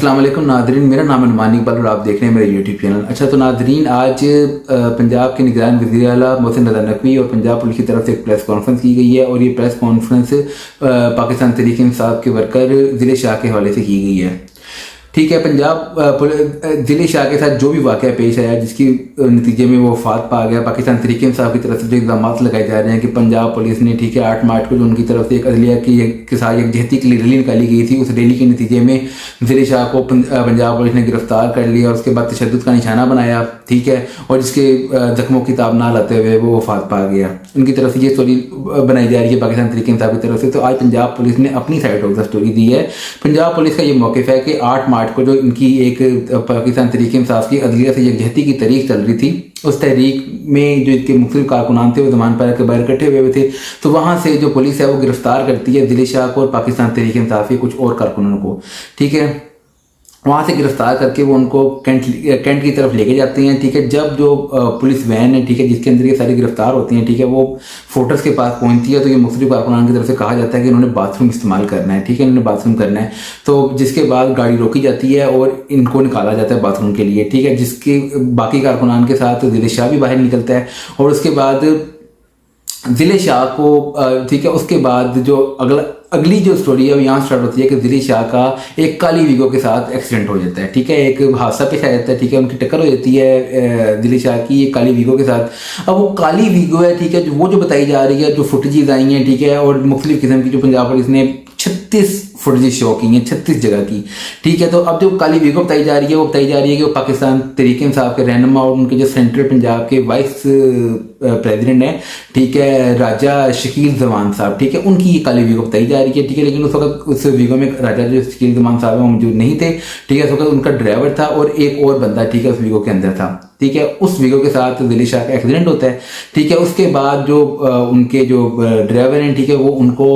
अस्सलाम वालेकुम नादरीन, मेरा नाम है नुमान इकबाल और आप देख रहे हैं मेरा यूट्यूब चैनल। अच्छा तो नादरीन, आज पंजाब के निगरान वज़ीर आला मोहसिन रज़ा नकवी और पंजाब पुलिस की तरफ से एक प्रेस कॉन्फ्रेंस की गई है और ये प्रेस कॉन्फ्रेंस पाकिस्तान तहरीक-ए-इंसाफ के वर्कर ज़िले शाह के हवाले से की गई है। ठीक है, पंजाब ज़िले शाह के साथ जो भी वाक़या पेश आया जिसकी नतीजे में वो वफात पा गया, पाकिस्तान तहरीक-ए-इंसाफ की तरफ से जो इल्ज़ाम लगाए जा रहे हैं कि पंजाब पुलिस ने 8 मार्च को जो उनकी तरफ से एक अदलिया के साथ यकजहती की रैली निकाली गई थी, उस रैली के नतीजे में ज़िले शाह को पंजाब पुलिस ने गिरफ्तार कर लिया और उसके बाद तशद्दुद का निशाना बनाया। ठीक है, और जिसके जख्मों की ताब ना लाते हुए वो वफात पा गया। उनकी तरफ से ये स्टोरी बनाई जा रही है पाकिस्तान तहरीक-ए-इंसाफ की तरफ से। तो आज पंजाब पुलिस ने अपनी साइड ऑफ द स्टोरी दी है। पंजाब पुलिस का ये मौक़िफ़ है कि 8 मार्च को जो इनकी एक पाकिस्तान तहरीक-ए-इंसाफ की अदलिया से यकजहती की तहरीक चल रही थी, उस तहरीक में जो इनके मुख्तलिफ कारकुनान थे वो ज़मान पर के बाहर इकट्ठे हुए थे, तो वहाँ से जो पुलिस है वो गिरफ्तार करती है ज़िले शाह को और पाकिस्तान तहरीक-ए-इंसाफ के कुछ और कारकुनानों को। ठीक है, वहाँ से गिरफ्तार करके वो उनको कैंट की तरफ लेके जाते हैं। ठीक है, जब जो पुलिस वैन है, ठीक है, जिसके अंदर ये सारी गिरफ्तार होती हैं, ठीक है, वो फोर्टर्स के पास पहुंचती है तो ये मुख्तलिफ कारकुनान की तरफ से कहा जाता है कि इन्होंने बाथरूम इस्तेमाल करना है। ठीक है, इन्होंने बाथरूम करना है, तो जिसके बाद गाड़ी रोकी जाती है और इनको निकाला जाता है बाथरूम के लिए। ठीक है, जिसके बाकी कारकुनान के साथ ज़िले शाह भी बाहर निकलता है और उसके बाद ज़िले शाह को ठीक है, उसके बाद जो अगली जो स्टोरी है वो यहाँ स्टार्ट होती है कि ज़िले शाह का एक काली वीगो के साथ एक्सीडेंट हो जाता है। ठीक है, एक हादसा पेश आ जाता है। ठीक है, उनकी टक्कर हो जाती है ज़िले शाह की एक काली वीगो के साथ। अब वो काली वीगो है, ठीक है, वो जो बताई जा रही है, जो फुटेजेस आई हैं, ठीक है, और मुख्तलिफ किस्म की जो पंजाब पुलिस ने 36 फुटेजेस शो की हैं 36 जगह की। ठीक है, तो अब जो काली वीगो बताई जा रही है वो बताई जा रही है कि वो पाकिस्तान तहरीक-ए-इंसाफ के रहनुमा और उनके जो सेंट्रल पंजाब के वाइस प्रेसिडेंट हैं, ठीक है, राजा शकील जमान साहब, ठीक है, उनकी ये काली वीगो बताई जा रही है। ठीक है, लेकिन उस वक्त उस वीगो में राजा जो शकील जमान साहब वो मौजूद नहीं थे। ठीक है, उस वक्त उनका ड्राइवर था और एक और बंदा, ठीक है, उस वीगो के अंदर था। ठीक है, उस वीगो के साथ ज़िले शाह का एक्सीडेंट होता है। ठीक है, उसके बाद जो उनके जो ड्राइवर हैं, ठीक है, वो उनको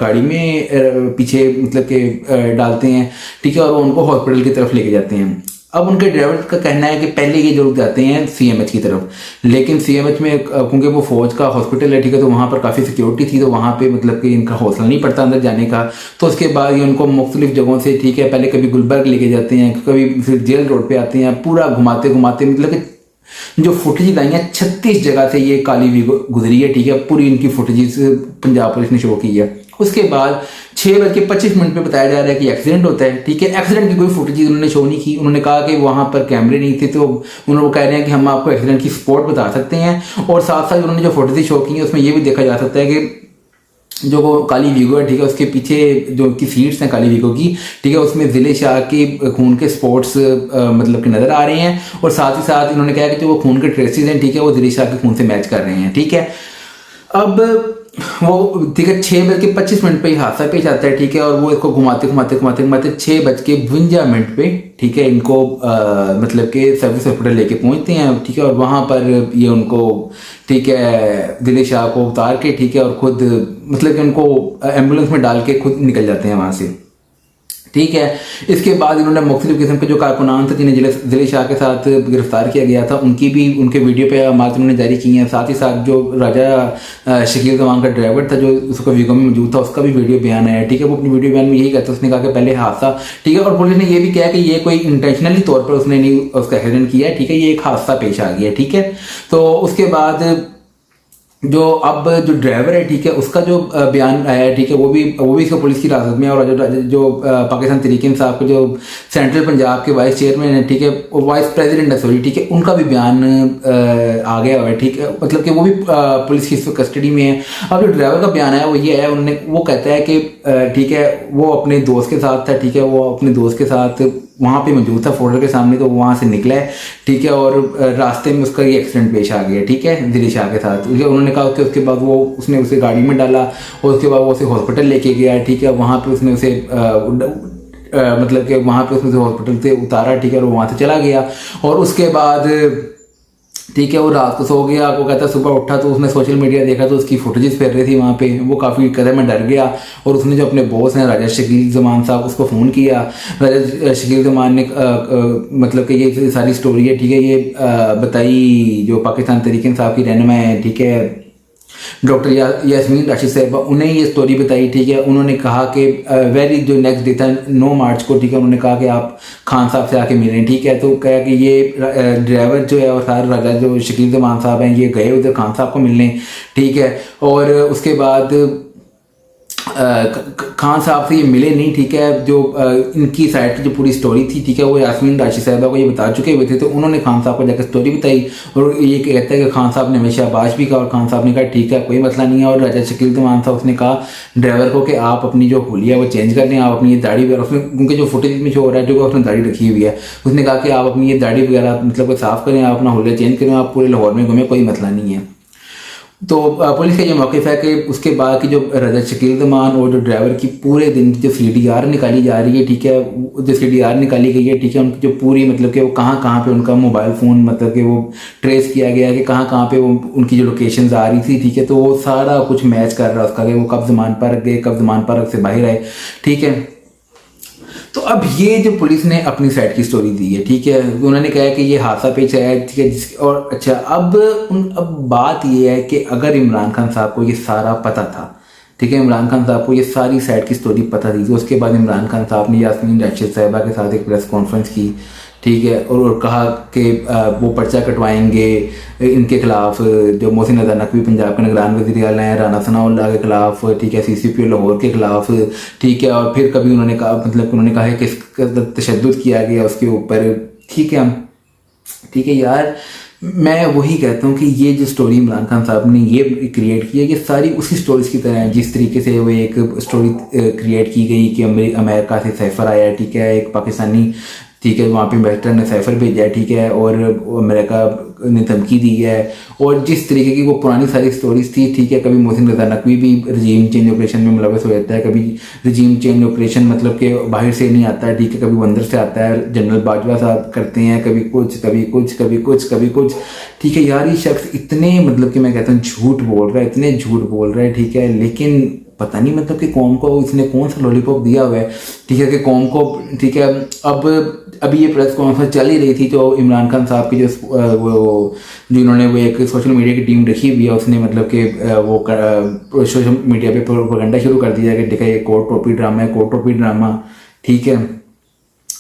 गाड़ी में पीछे मतलब के डालते हैं। ठीक है, और वो उनको हॉस्पिटल की तरफ लेके जाते हैं। अब उनके ड्राइवर का कहना है कि पहले ये लोग जाते हैं सीएमएच की तरफ, लेकिन सीएमएच में क्योंकि वो फौज का हॉस्पिटल है, ठीक है, तो वहाँ पर काफ़ी सिक्योरिटी थी, तो वहाँ पे मतलब कि इनका हौसला नहीं पड़ता अंदर जाने का। तो उसके बाद ये उनको मुख्तलिफ जगहों से, ठीक है, पहले कभी गुलबर्ग लेके जाते हैं, कभी फिर जेल रोड पे आते हैं, पूरा घुमाते घुमाते मतलब कि जो फुटेज आई है 36 जगह से ये काली वीगो गुजरी है। ठीक है, पूरी इनकी फुटेज पंजाब पुलिस ने शो की है। उसके बाद 6:25 पे बताया जा रहा है कि एक्सीडेंट होता है। ठीक है, एक्सीडेंट की कोई फुटेज उन्होंने शो नहीं की। उन्होंने कहा कि वहाँ पर कैमरे नहीं थे, तो उन्होंने कह रहे हैं कि हम आपको एक्सीडेंट की स्पॉट बता सकते हैं। और साथ साथ उन्होंने जो फुटेज शो की है उसमें ये भी देखा जा सकता है कि जो वो काली वीगो है, ठीक है, उसके पीछे जो की सीट्स हैं काली वीगो की, ठीक है, उसमें ज़िले शाह के खून के स्पॉट्स मतलब कि नज़र आ रहे हैं। और साथ ही साथ इन्होंने कहा कि जो वो खून के ट्रेसेस हैं, ठीक है, वो ज़िले शाह के खून से मैच कर रहे हैं। ठीक है, अब वो ठीक है 6:25 पे हादसा पेश आता है। ठीक है, और वो इसको घुमाते घुमाते घुमाते घुमाते 6:52 पे, ठीक है, इनको मतलब कि सर्विस हॉस्पिटल लेके पहुंचते हैं। ठीक है, और वहाँ पर ये उनको, ठीक है, ज़िले शाह को उतार के, ठीक है, और खुद मतलब कि उनको एम्बुलेंस में डाल के खुद निकल जाते हैं वहाँ से। ठीक है, इसके बाद इन्होंने मुख्तलिफ किस्म के जो कारकुनान थे जिन्हें ज़िले शाह के साथ गिरफ्तार किया गया था, उनके वीडियो पे अमानत उन्होंने जारी की हैं। साथ ही साथ जो राजा शकील जमान का ड्राइवर था जो उसका वीगो में मौजूद था, उसका भी वीडियो बयान आया। ठीक है, वो अपनी वीडियो बयान में यही कहता है, उसने कहा कि पहले हादसा, ठीक है, और पुलिस ने ये भी कहा कि ये कोई इंटेंशनली तौर पर उसने नहीं उसका एक्सीडेंट किया है। ठीक है, ये एक हादसा पेश आ गया। ठीक है, तो उसके बाद जो अब जो ड्राइवर है, ठीक है, उसका जो बयान आया है, ठीक है, वो भी इसको पुलिस की हिरासत में है। और जो पाकिस्तान तहरीक-ए-इंसाफ के जो सेंट्रल पंजाब के वाइस चेयरमैन है, ठीक है, वाइस प्रेसिडेंट है सॉरी, ठीक है, उनका भी बयान आ गया हुआ है। ठीक है, मतलब कि वो भी पुलिस की कस्टडी में है। अब जो ड्राइवर का बयान आया वो ये है, वो कहता है कि ठीक है, वो अपने दोस्त के साथ था। ठीक है, वो अपने दोस्त के साथ वहाँ पे मौजूद था फोटो के सामने, तो वहाँ से निकला है। ठीक है, और रास्ते में उसका ये एक्सीडेंट पेश आ गया। ठीक है, ज़िले शाह के साथ उन्होंने कहा कि उसके बाद उसने उसे गाड़ी में डाला और उसके बाद वो उसे हॉस्पिटल लेके गया। ठीक है, वहाँ पे उसने उसे मतलब कि वहाँ पे उसने उसे हॉस्पिटल से उतारा। ठीक है, और वो वहाँ से चला गया। और उसके बाद ठीक है, वो रात को सो गया। वो कहता सुबह उठा तो उसने सोशल मीडिया देखा तो उसकी फुटेजेस फैल रही थी वहाँ पे। वो काफ़ी कदर में डर गया और उसने जो अपने बॉस हैं राजा शकील जमान साहब उसको फ़ोन किया। राजा शकील जमान ने मतलब कि ये सारी स्टोरी है, ठीक है, ये बताई जो पाकिस्तान तहरीक इंसाफ की रहनुमा है, ठीक है, डॉक्टर यास्मीन राशिद साहिबा, उन्हें ये स्टोरी बताई, ठीक है। उन्होंने कहा कि वेरी जो नेक्स्ट डे था 9 मार्च को, ठीक है, उन्होंने कहा कि आप खान साहब से आके मिलें, ठीक है। तो कहा कि ये ड्राइवर जो है और सारे राजा जो शकील जमान साहब हैं, ये गए उधर खान साहब को मिलने, ठीक है। और उसके बाद खान साहब से ये मिले नहीं, ठीक है। जो इनकी साइड की जो पूरी स्टोरी थी, ठीक है, वो यास्मीन राशिद साहिबा को ये बता चुके हुए थे। तो उन्होंने खान साहब को जाकर स्टोरी बताई और ये कहता है कि खान साहब ने हमेशा शाबाश भी कहा और खान साहब ने कहा ठीक है कोई मसला नहीं है। और राजा शकील तमान साहब उसने कहा ड्राइवर को कि आप अपनी जो हुलिया वो चेंज कर लें, आप अपनी ये दाढ़ी वगैरह, उसमें उनके जो फुटेज में शो हो रहा है जो उसने दाढ़ी रखी हुई है, उसने कहा कि आप अपनी ये दाढ़ी वगैरह मतलब साफ करें, आप अपना हुलिया चेंज करें, आप पूरे लाहौर में घूमें, कोई मसला नहीं है। तो पुलिस का ये मौक़िफ़ है कि उसके बाद की जो रजत शकील जमान और जो ड्राइवर की पूरे दिन की जो CDR निकाली जा रही है, ठीक है, जो CDR निकाली गई है, ठीक है, उनकी जो पूरी मतलब कि वो कहाँ कहाँ पे उनका मोबाइल फ़ोन मतलब कि वो ट्रेस किया गया कि कहाँ कहाँ पे वो उनकी जो लोकेशंस आ रही थी, ठीक है। तो वो सारा कुछ मैच कर रहा है उसका कि वो कब ज़मान पार्क गए, कब ज़मान पार्क से बाहर आए, ठीक है। तो अब ये जो पुलिस ने अपनी साइड की स्टोरी दी है, ठीक है, उन्होंने कहा कि ये हादसा पेश आया, ठीक है। और अच्छा अब बात ये है कि अगर इमरान खान साहब को ये सारा पता था, ठीक है, इमरान खान साहब को ये सारी साइड की स्टोरी पता थी, तो उसके बाद इमरान खान साहब ने यास्मीन राशिद साहिबा के साथ एक प्रेस कॉन्फ्रेंस की, ठीक है, और कहा कि वो पर्चा कटवाएंगे इनके खिलाफ, जो मोहसिन रज़ा नकवी पंजाब के निगरान वज़ीर आला हैं, राना सनाउल्लाह के खिलाफ, ठीक है, CCPO लाहौर के खिलाफ, ठीक है। और फिर कभी उन्होंने कहा मतलब उन्होंने कहा है कि तशद्दुद किया गया उसके ऊपर, ठीक है, ठीक है। यार मैं वही कहता हूँ कि ये जो स्टोरी इमरान खान साहब ने ये क्रिएट की है, ये सारी उसी स्टोरीज की तरह है जिस तरीके से वो एक स्टोरी क्रिएट की गई कि अमेरिका से सैफर आया, ठीक है, एक पाकिस्तानी, ठीक है, वहाँ पे इन्वेस्टर ने सैफर भेजा है, ठीक है, और अमेरिका ने धमकी दी है। और जिस तरीके की वो पुरानी सारी स्टोरीज थी, ठीक है, कभी मोहसिन रज़ा नकवी भी रजीम चेंज ऑपरेशन में मुलव्वस हो जाता है, कभी रजीम चेंज ऑपरेशन मतलब कि बाहर से नहीं आता है, ठीक है, कभी अंदर से आता है, जनरल बाजवा साहब करते हैं, कभी कुछ कभी कुछ कभी कुछ कभी कुछ, ठीक है। यार ये शख्स इतने मतलब कि मैं कहता हूँ झूठ बोल रहा है, इतने झूठ बोल रहा है, ठीक है, लेकिन पता नहीं मतलब कि कौम को इसने कौन सा लॉलीपॉप दिया हुआ है, ठीक है, कि कौम को, ठीक है। अब अभी ये प्रेस कॉन्फ्रेंस चल ही रही थी तो इमरान खान साहब की वो जिन्होंने वो एक सोशल मीडिया की टीम रखी हुई है, उसने मतलब कि वो सोशल मीडिया पे प्रोपेगेंडा शुरू कर दिया कि देखा ये कोर्ट टोपी ड्रामा है, कोर्ट टोपी ड्रामा, ठीक है।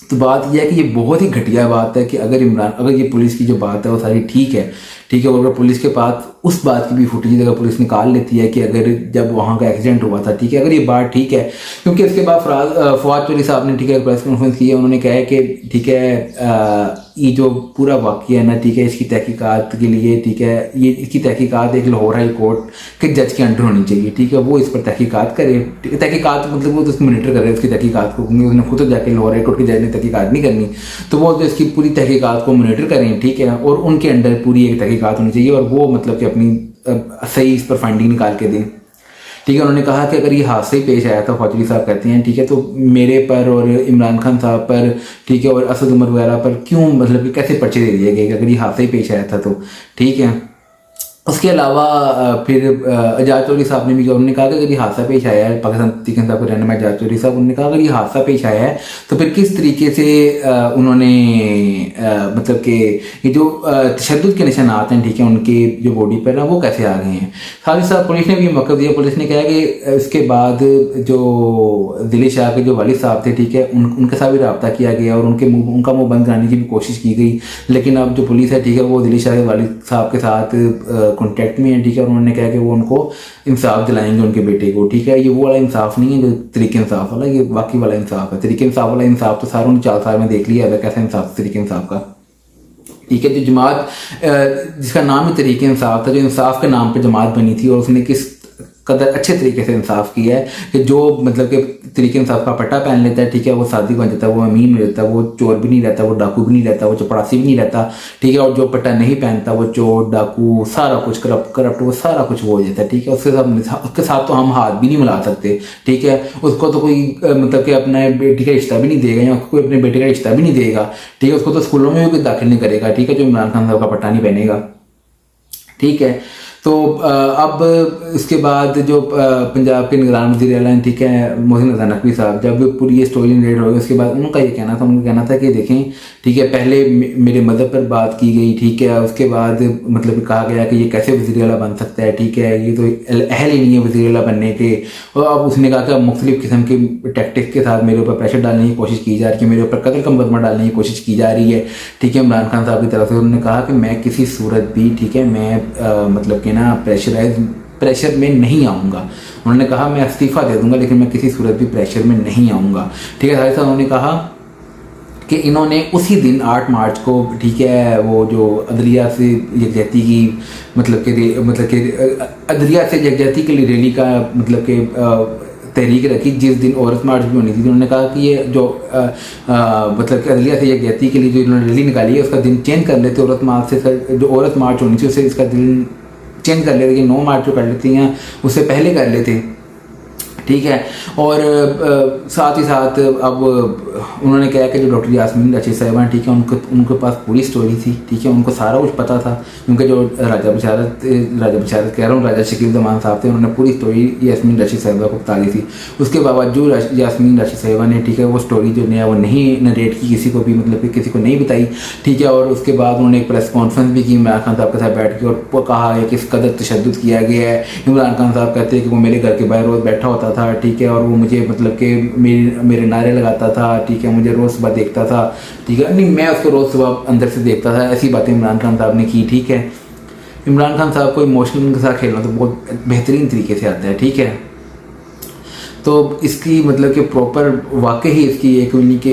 तो बात यह है कि ये बहुत ही घटिया बात है कि अगर ये पुलिस की जो बात है वो सारी ठीक है, ठीक है, और अगर पुलिस के पास उस बात की भी फुटेज अगर पुलिस निकाल लेती है कि अगर जब वहाँ का एक्सीडेंट हुआ था, ठीक है, अगर ये बात ठीक है, क्योंकि इसके बाद फवाद चौधरी साहब ने, ठीक है, प्रेस कॉन्फ्रेंस की है, उन्होंने कहा है कि ठीक है ये जो पूरा वाक़या है ना, ठीक है, इसकी तहकीकात के लिए, ठीक है, ये इसकी तहकीकात एक लाहौर हाई कोर्ट के जज के अंडर होनी चाहिए, ठीक है, वो इस पर तहकीकात करे, तहकीकात मतलब वो तो उसको मॉनिटर करे उसकी तहकीकात को, क्योंकि उसने खुद जाके लाहौर हाई कोर्ट के जज ने तहकीकात नहीं करनी, तो वो जो इसकी पूरी तहकीकात को मॉनिटर करें, ठीक है, और उनके अंडर पूरी एक तहकीकात होनी चाहिए और वो मतलब कि अपनी सही इस पर फाइंडिंग निकाल के दें, ठीक है। उन्होंने कहा कि अगर ये हादसे ही पेश आया था, फौजी साहब कहते हैं, ठीक है, तो मेरे पर और इमरान खान साहब पर, ठीक है, और असद उमर वगैरह पर क्यों मतलब कि कैसे पर्चे दे दिए गए अगर ये हादसे ही पेश आया था तो, ठीक है। उसके अलावा फिर एजाज चौधरी साहब ने भी कहा, उन्होंने कहा कि अगर ये हादसा पेश आया है, पाकिस्तान तहरीक इंसाफ के रहनुमा एजाज चौधरी साहब, उन्होंने कहा अगर ये हादसा पेश आया है तो फिर किस तरीके से उन्होंने मतलब कि ये जो तशद्दुद के निशानात हैं, ठीक है, उनके जो बॉडी पर ना वो कैसे आ गए हैं। साथ ही साथ पुलिस ने भी मौक़िफ़ दिया, पुलिस ने कहा कि इसके बाद जो दिल शाह के जो वालिद साहब थे, ठीक है, उनके साथ भी रब्ता किया गया और उनका मुँह बंद कराने की भी कोशिश की गई, लेकिन अब जो पुलिस है, ठीक है, वो दिल शाह के वालिद साहब के साथ कॉन्टैक्ट में है, ठीक है, और उन्होंने कहा कि वो उनको इंसाफ दिलाएंगे उनके बेटे को, ठीक है। ये वो वाला इंसाफ नहीं है जो तरीके इंसाफ वाला, ये बाकी वाला इंसाफ है। तरीके इंसाफ वाला इंसाफ तो सारों ने 4 साल में देख लिया है कैसा इंसाफ तरीके इंसाफ का, ठीक है। जो जमात जिसका नाम ही तरीके इंसाफ था, जो इंसाफ के नाम पर जमात बनी थी और उसने किस कदर अच्छे तरीके से इंसाफ किया है कि जो मतलब कि तरीके इंसाफ का पट्टा पहन लेता है, ठीक है, वो सादी बन जाता है, वो अमीन हो जाता है, वो चोर भी नहीं रहता, वो डाकू भी नहीं रहता, वो चपरासी भी नहीं रहता, ठीक है। और जो पट्टा नहीं पहनता वो चोर डाकू सारा कुछ करप्ट वो सारा कुछ वो हो जाता है, ठीक है। उसके साथ तो हम हाथ भी नहीं मिला सकते, ठीक है। उसको तो कोई मतलब कि अपने बेटी का रिश्ता भी नहीं देगा या कोई अपने बेटे का रिश्ता भी नहीं देगा, ठीक है। उसको तो स्कूलों में भी दाखिल नहीं करेगा, ठीक है, जो इमरान खान साहब का पट्टा नहीं पहनेगा, ठीक है। तो अब इसके बाद जो पंजाब के निगरान वज़ीर आला हैं, ठीक है, मोहसिन रज़ा नकवी साहब, जब पूरी ये स्टोरी नरेट हो गई उसके बाद उनका ये कहना था, उनका कहना था कि देखें, ठीक है, पहले मेरे मदद पर बात की गई, ठीक है, उसके बाद मतलब कहा गया कि ये कैसे वज़ीर आला बन सकता है, ठीक है, ये तो अहल ही नहीं है वज़ीर आला बनने के। और अब उसने कहा कि मुख्तलिफ़ किस्म के टैक्टिक्स के साथ मेरे ऊपर प्रेशर डालने की कोशिश की जा रही है, मेरे ऊपर कत्ल का मुकदमा डालने की कोशिश की जा रही है, ठीक है, इमरान खान साहब की तरफ से। उन्होंने कहा कि मैं किसी सूरत भी, ठीक है, मैं मतलब कि ना प्रेशर में नहीं आऊँगा। उन्होंने कहा मैं इस्तीफ़ा दे दूँगा लेकिन मैं किसी सूरत भी प्रेशर में नहीं आऊँगा, ठीक है। साथ साथ उन्होंने कहा कि इन्होंने उसी दिन 8 मार्च को, ठीक है, वो जो अदलिया से यकजहती की मतलब कि अदलिया से यकजहती के लिए रैली का मतलब कि तहरीक रखी, जिस दिन औरत मार्च भी होनी थी। उन्होंने कहा कि ये जो मतलब कि अदलिया से यकजहती के लिए जो इन्होंने रैली निकाली है उसका दिन चेंज कर लेते, औरत मार्च से जो औरत मार्च होनी थी उससे इसका दिन चेंज कर लेते कि 9 मार्च को कर लेते हैं, उससे पहले कर लेते, ठीक है। और साथ ही साथ अब उन्होंने कहा कि जो डॉक्टर यास्मीन रशीद साहिबा, ठीक है, उनके पास पूरी स्टोरी थी, ठीक है, उनको सारा कुछ पता था, क्योंकि जो राजा बशारत कह रहा हूँ, राजा शकील ज़मान साहब थे, उन्होंने पूरी स्टोरी यास्मीन रशीद साहिबा को बता दी थी। उसके बावजूद यास्मीन रशीद साहिबा ने, ठीक है, वो स्टोरी जो है वो नहीं नरेट की किसी को भी, मतलब कि किसी को नहीं बताई, ठीक है। और उसके बाद उन्होंने एक प्रेस कॉन्फ्रेंस भी की इमरान खान साहब के साथ बैठ के, और वो कहा है कि इस कदर तशद्दुद किया गया है। इमरान खान साहब कहते हैं कि वो मेरे घर के बाहर रोज़ बैठा होता था, ठीक है, और वो मुझे मतलब कि मेरे नारे लगाता था, ठीक है, मुझे रोज़ सुबह देखता था, ठीक है, नहीं मैं उसको रोज़ सुबह अंदर से देखता था। ऐसी बातें इमरान खान साहब ने की, ठीक है। इमरान खान साहब को इमोशनल के साथ खेलना तो बहुत बेहतरीन तरीके से आता है, ठीक है। तो इसकी मतलब कि प्रॉपर वाकई ही इसकी एक उन्हीं के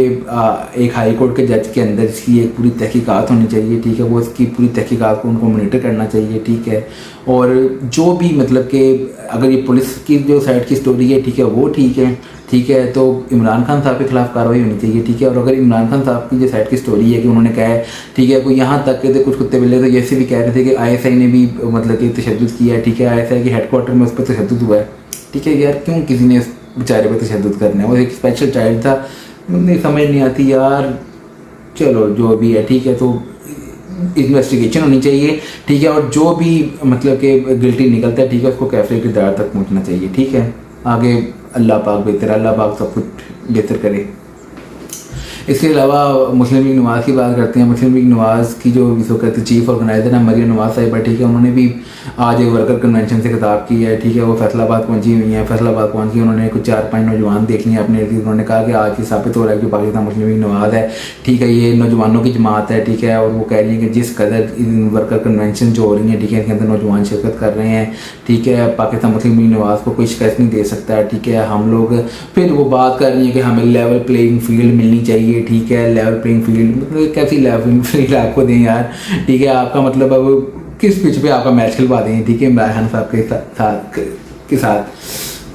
एक हाई कोर्ट के जज के अंदर इसकी एक पूरी तहकीकात होनी चाहिए, ठीक है, वो इसकी पूरी तहकीकात को उनको मॉनिटर करना चाहिए, ठीक है। और जो भी मतलब कि अगर ये पुलिस की जो साइड की स्टोरी है, ठीक है, वो ठीक है, ठीक है, तो इमरान खान साहब के खिलाफ कार्रवाई होनी चाहिए, ठीक है। और अगर इमरान खान साहब की जो साइड की स्टोरी है कि उन्होंने कहा है, ठीक है, कोई यहाँ तक के थे कुछ कुत्ते बिल्ले तो ऐसे भी कह रहे थे कि ISI ने भी मतलब कि तशद्दुद किया है, ठीक है, ISI के हेडक्वार्टर में उस पर तशद्दुद हुआ है, ठीक है। यार क्यों किसी ने बेचारे पे तशद्दुद करना है, वो एक स्पेशल चाइल्ड था, मुझे समझ नहीं आती यार। चलो जो भी है, ठीक है, तो इन्वेस्टिगेशन होनी चाहिए, ठीक है, और जो भी मतलब कि गिल्टी निकलता है, ठीक है, उसको कैफे की दार तक पहुंचना चाहिए, ठीक है। आगे अल्लाह पाक बेहतर, अल्लाह पाक सब कुछ बेहतर करे। इसके अलावा मुस्लिम लीग नवाज़ की बात करते हैं। मुस्लिम लीग नवाज़ की जो इस वक्त चीफ ऑर्गेनाइजर है मरियम नवाज़ साहिबा, ठीक है, उन्होंने भी आज एक वर्कर कन्वेंशन से खिताब किया है, ठीक है। वो फैसलाबाद पहुंची हुई हैं, फैसलाबाद पहुंच के उन्होंने कुछ 4-5 नौजवान देख लिए अपने लिए। उन्होंने कहा कि आज ये साबित हो रहा है कि पाकिस्तान मुस्लिम लीग नवाज़ है, ठीक है, ये नौजवानों की जमात है, ठीक है। और वो कह रही है कि जिस कदर वर्कर कन्वेंशन जो हो रही है, ठीक है, इनके अंदर नौजवान शिरकत कर रहे हैं, ठीक है, पाकिस्तान मुस्लिम लीग नवाज़ को कोई शिकस्त नहीं दे सकता, ठीक है। हम लोग फिर वो बात कर रही है कि हमें लेवल प्लेइंग फील्ड मिलनी चाहिए, ठीक है। लेवल प्लेइंग फील्ड मतलब कैसी लेवल फील्ड आपको दें यार, ठीक है। आपका मतलब अब किस पिच पे आपका मैच खिलवा दें, ठीक है, इमरान खान साहब के साथ,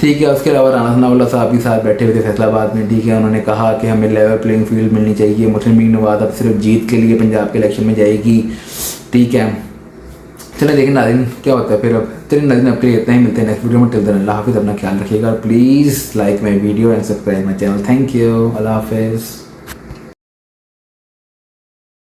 ठीक है। उसके अलावा राना सनाउल्लाह साहब भी साथ बैठे हुए थे फैसलाबाद में, ठीक है। उन्होंने कहा कि हमें लेवल प्लेइंग फील्ड मिलनी चाहिए, मुस्लिम लीग नवाज़ अब सिर्फ जीत के लिए पंजाब के इलेक्शन में जाएगी, ठीक है। चलें देखें नाज़रीन क्या होता है फिर। अब चलिए नाज़रीन अब के लिए इतना ही, मिलते हैं नेक्स्ट वीडियो में। टिल देन अल्लाह हाफिज़, अपना ख्याल रखिएगा, please like my video and subscribe my channel. Thank you, अल्लाह हाफिज़।